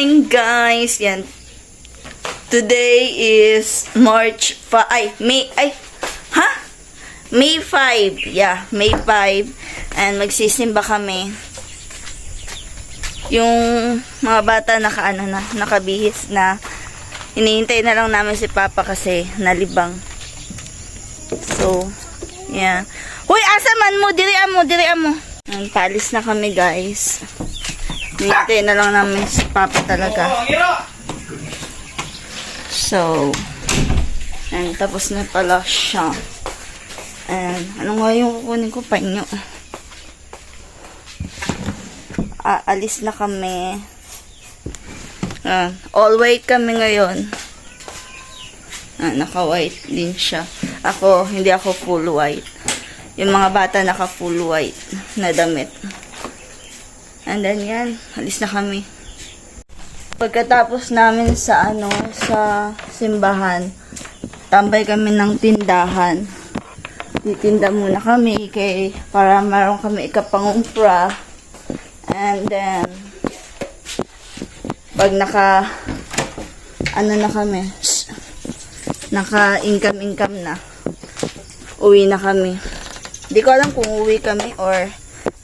morning, guys. Yan. Today is March 5. May 5. Yeah, May 5. And magsisimba kami. Yung mga bata nakabihis na. Hinihintay na lang namin si Papa kasi nalibang. So, yeah. Hoy, asa man mo? Dirian mo. Palis na kami, guys. Hinihintay na lang namin si Papa talaga. So, and tapos na pala siya. And, ano nga yung kukunin ko? Panyo. Alis na kami. All white kami ngayon. Naka-white din siya. Hindi ako full white. Yung mga bata naka full white na damit. And then yan, alis na kami. Pagkatapos namin sa simbahan, tambay kami ng tindahan. Titinda muna kami para meron kami ikapangumpra. And then pag naka-income na, uwi na kami. Hindi ko alam kung uwi kami or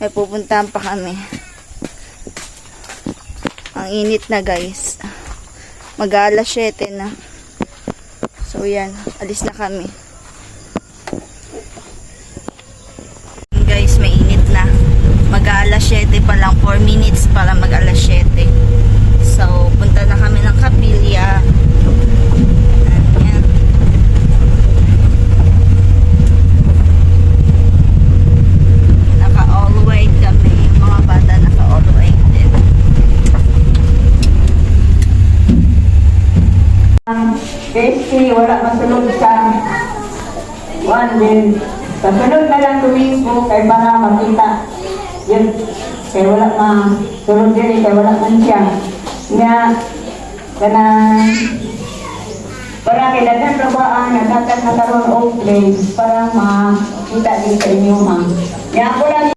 may pupuntahan pa kami. Ang init na, guys. Mag-alas 7 na. So yan, alis na kami. Guys, may init na. Mag-alas 7 pa lang, 4 minutes para mag-alas 7. So, punta na kami ng Kapilya. Ayan. Naka-all white kami. Yung mga bata naka-all white din. Kasi wala masunod sa one din. Sa sunod na lang tumingo kay para makita. Yun. Kaya wala masunod din kaya wala man siya. Nga, para kailangan trabaan, nagkakad na karoon of place para makita din sa inyo, ma'am. Nga ako lang.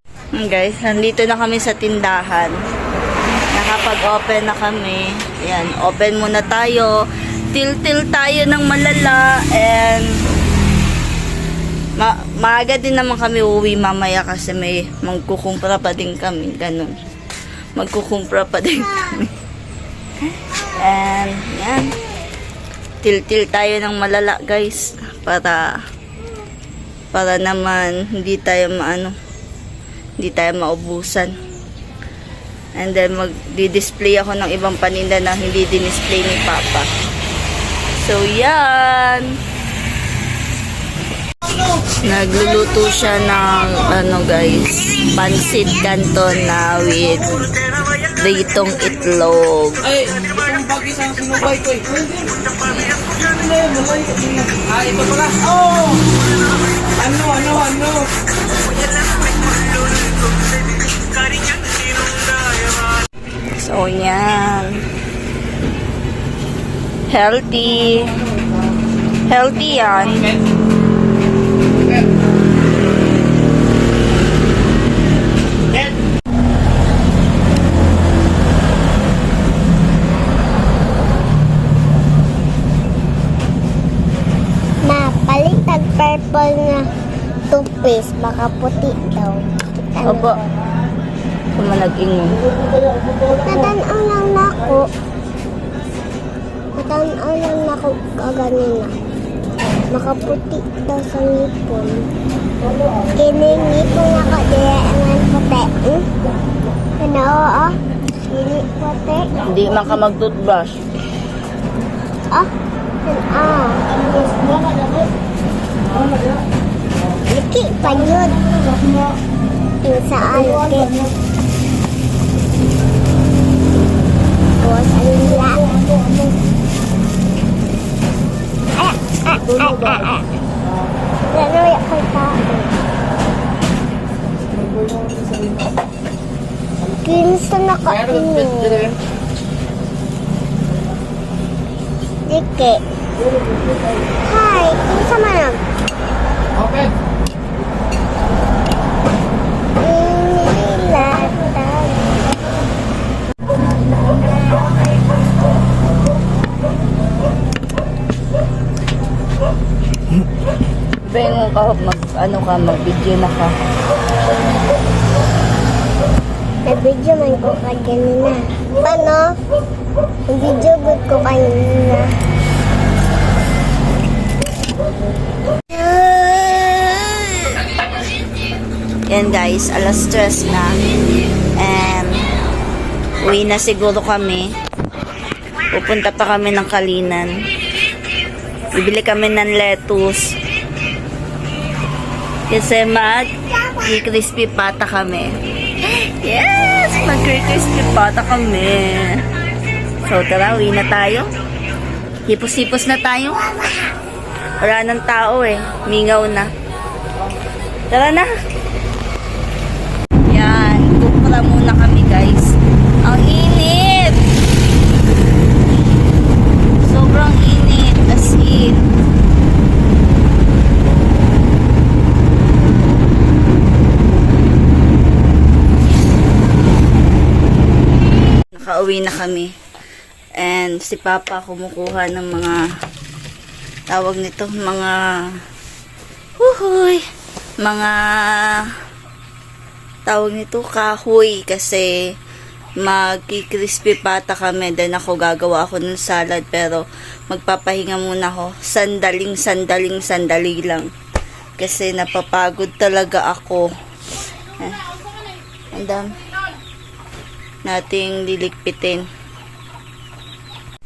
Guys, nandito na kami sa tindahan. Nakapag-open na kami. Ayan, open muna tayo. Til tayo ng malala. And maaga din naman kami uwi mamaya kasi may magkukumpra pa din kami. Ganun. Magkukumpra pa din kami. And yan. Til tayo ng malala, guys. Para naman hindi tayo maubusan. And then magdi-display ako ng ibang paninda na hindi din-display ni Papa. So yan. Nagluluto siya ng guys, pansit canton na with pritong itlog. Ay, itong bagis ang sinubay ko eh. Ito pala. Oh! Ano? So, yan. Healthy. Healthy yan. Purple na toothpaste, makaputi daw. Opo. Kumalaging. Natanaw lang na ako kaganina. Makaputi daw sa ngipon. Kining ngipon ako dira ang puti. Ano oo? Kini puti. Hindi man ka mag-toothbrush. Liki pa yun. Yung sa alkit. Tapos, alila. Lalo yung kay tao. Kinsa na ka ini. Liki. Hi, kinsa man? Open. Inilatag. pahingo ka, mag-video na ka. Nag-video man ko ka kanina. Paano? Nag-video good ko kanina. Yan guys, alas 3 na. And uwi na siguro kami. Pupunta pa kami ng Kalinan. Bibili kami ng lettuce. Kasi mag-crispy pata kami. Yes! Mag-crispy pata kami. So tara, uwi na tayo. Hipos-hipos na tayo. Wala ng tao eh. Mingaw na. Tara na. Yan. Kupra muna kami guys. Ang init! Sobrang init. As in. Nakauwi na kami. And si Papa kumukuha ng mga tawag nito, mga mga tawag nito, kahoy, kasi magki-crispy pata kami. Then ako gagawa ako ng salad, pero magpapahinga muna ako. Sandali lang. Kasi napapagod talaga ako. Andam nating lilikpitin.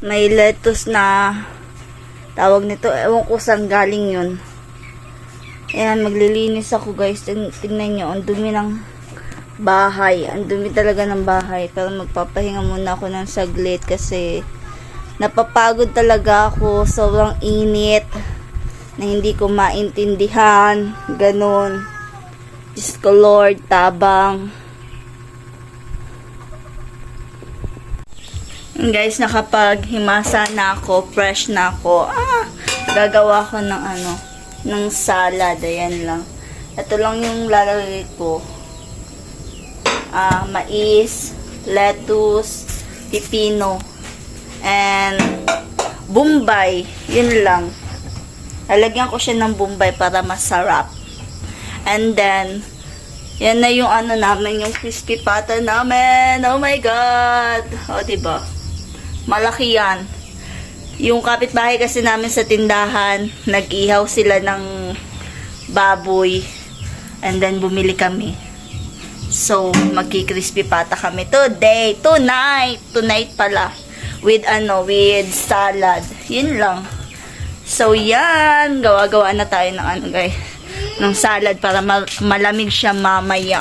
May lettuce na tawag nito, ewan ko saan galing yun. Ayan, maglilinis ako guys. Tingnan nyo, ang dumi ng bahay. Ang dumi talaga ng bahay. Pero magpapahinga muna ako ng saglit kasi napapagod talaga ako. Sobrang init na hindi ko maintindihan. Ganon. Diyos ko Lord, tabang. Guys, nakapaghimasa na ako, fresh na ako. Gagawa ko ng ng salad. Ayan lang. Ito lang yung lalagay ko. Mais, lettuce, pipino, and bombay. Yun lang. Lalagyan ko siya ng bombay para masarap. And then, yan na yung namin, yung crispy pata namin. Oh my God! O, diba? Malaki yan. Yung kapitbahay kasi namin sa tindahan, nag-ihaw sila ng baboy. And then, bumili kami. So, magki-crispy pata kami today. Tonight pala. With salad. Yun lang. So, yan. Gawa-gawa na tayo ng guys. Ng salad para malamig siya mamaya.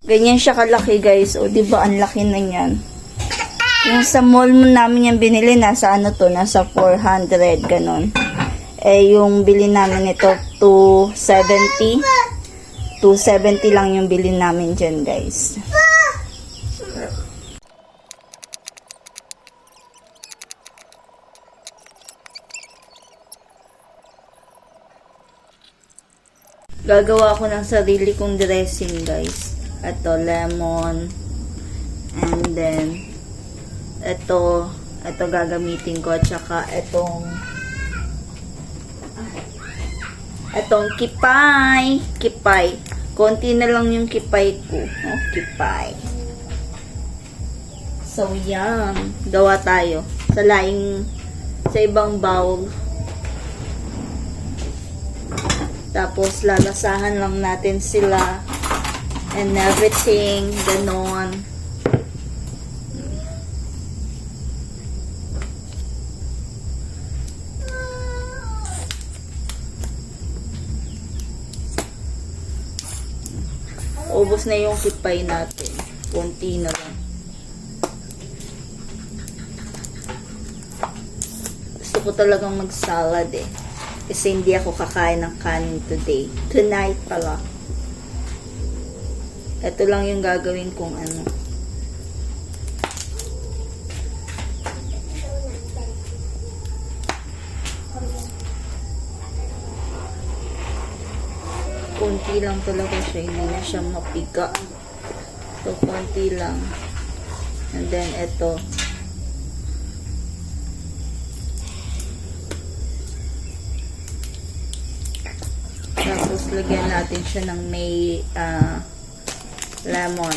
Ganyan siya kalaki guys. O, diba? Ang laki na yan. Yung sa mall namin yung binili, nasa nasa 400, ganon. Eh, yung bili namin ito, 270. 270 lang yung bili namin dyan, guys. Gagawa ako ng sarili kong dressing, guys. Ito, lemon. And then, ito gagamitin ko, at saka itong kipay. Konti na lang yung kipay ko. Kipay. So, yan. Gawa tayo. Sa ibang bowl. Tapos, lalasahan lang natin sila. And everything. Ganon. Ubos na yung kipay natin. Konti na lang. Gusto ko talagang mag-salad eh. Kasi hindi ako kakain ng kanin today. Tonight pala. Ito lang yung gagawin kong konti lang talaga siya, hindi na siya mapiga. So, konti lang. And then, ito. Tapos, lagyan natin siya ng may lemon.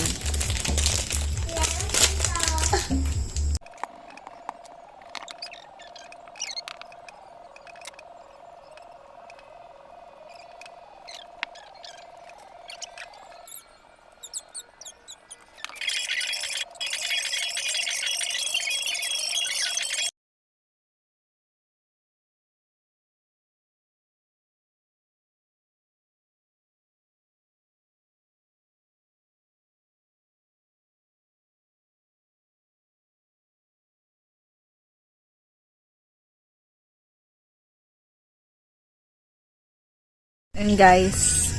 And guys,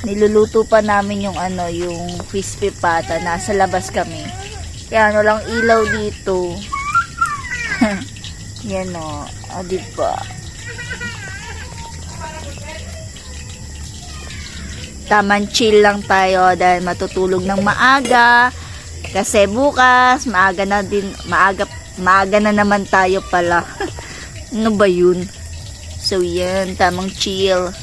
niluluto pa namin yung yung crispy pata. Nasa labas kami. Kaya lang ilaw dito. Yan o. Diba? Taman chill lang tayo dahil matutulog ng maaga. Kasi bukas, maaga na naman tayo pala. Ano ba yun? So, yan. Tamang chill.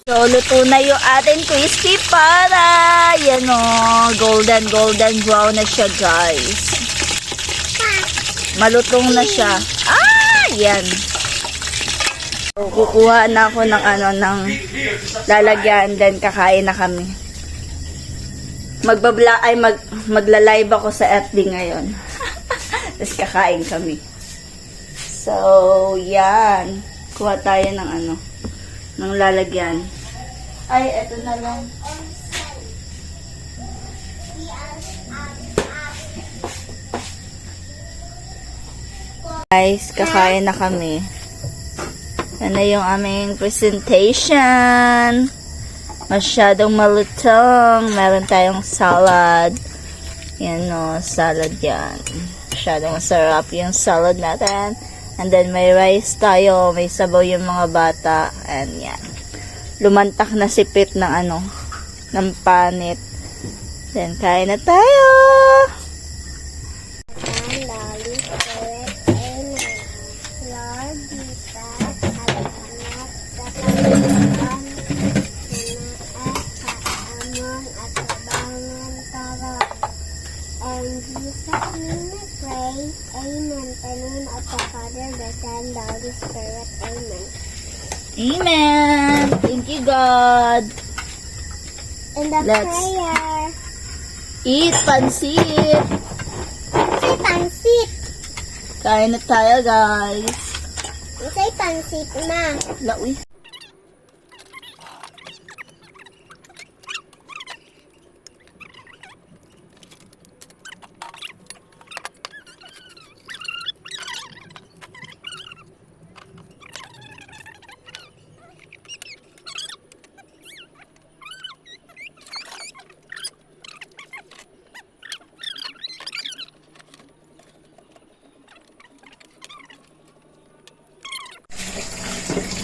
So, luto na yung ating crispy para. Yan o. Golden brown na siya, guys. Malutong na siya. Yan. So, kukuha na ako ng lalagyan, then kakain na kami. Magla-live ako sa FB ngayon. Tapos kakain kami. So, yan. Kuha tayo ng ng lalagyan. Ay, eto na lang. Guys, kakain na kami. Yan na yung aming presentation. Masyadong malutong. Meron tayong salad. Yan o, salad yan. Masyadong masarap yung salad natin. And then may rice tayo. May sabaw yung mga bata. And yan. Lumantak na sipit ng ng panit. Then kain na tayo. Amen. Thank you, God. And the Let's prayer. eat pansit. Say pansit. Kain na tayo, guys. Say pansit na. Lawi.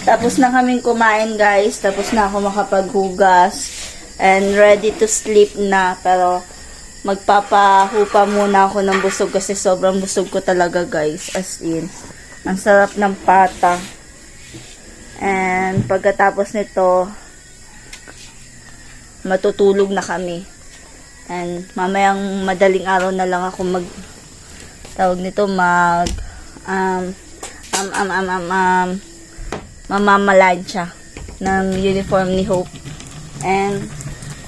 Tapos na kaming kumain, guys. Tapos na ako makapaghugas. And ready to sleep na. Pero magpapahupa muna ako ng busog kasi sobrang busog ko talaga, guys. As in. Ang sarap ng pata. And pagkatapos nito, matutulog na kami. And mamayang madaling araw na lang ako mamamalansya ng uniform ni Hope. And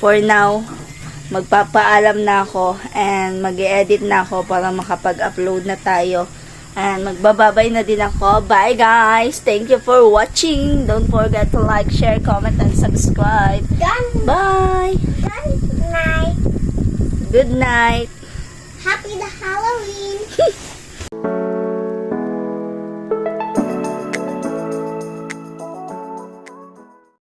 for now, magpapaalam na ako and mag-edit na ako para makapag-upload na tayo. And magbababay na din ako. Bye, guys! Thank you for watching. Don't forget to like, share, comment, and subscribe. Bye! Good night. Good night! Happy the Halloween.